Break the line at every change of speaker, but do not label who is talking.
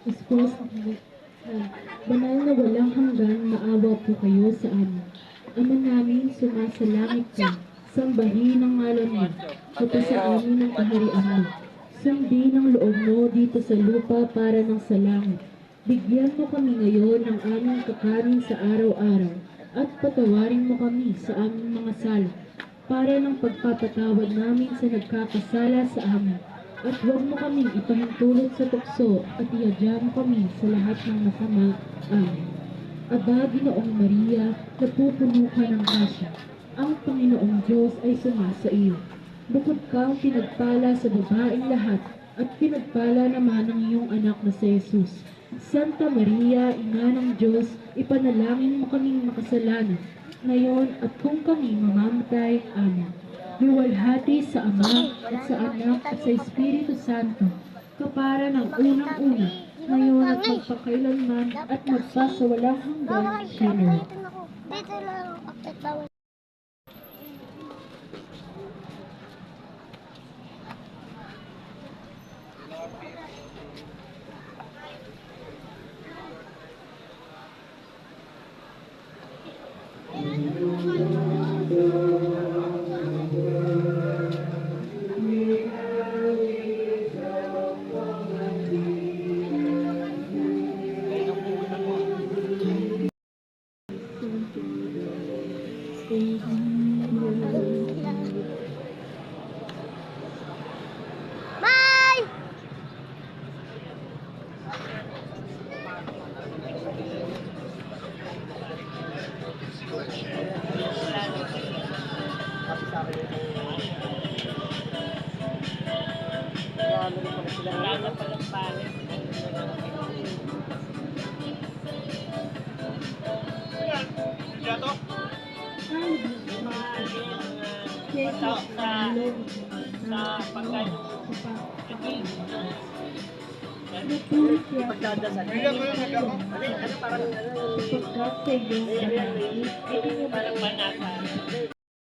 Ispos, banal na walang hanggan, maawa po kayo sa amin. Ama namin, sumasalangit ka, sambahin ang ngalan mo, ito sa amin ang kaharian mo. Sundin ang loob mo dito sa lupa para ng sa langit. Bigyan mo kami ngayon ng aming kakanin sa araw-araw at patawarin mo kami sa aming mga sala para ng pagpapatawad namin sa nagkakasala sa amin. At huwag mo kaming ipahintulot sa tukso at iadya mo kami sa lahat ng masama. Amen. Aba, Ginoong Maria, napupuno ka ng grasya. Ang Panginoong Diyos ay sumasa iyo. Bukod kang pinagpala sa babaeng lahat, at pinagpala naman ang iyong anak na si Jesus. Santa Maria, Ina ng Diyos, ipanalangin mo kaming makasalanan, ngayon at kung kami mamamatay. Amen. Luwalhati sa Ama at sa Anak at sa Espiritu Santo, kapara ng unang-una, ngayon at magpakailanman at magpasawalang hanggan. Amen.
Dito lang ako. Bye!
Pagdadasal. Ano parang ano?
Pagkat sa iyong
Parang panata.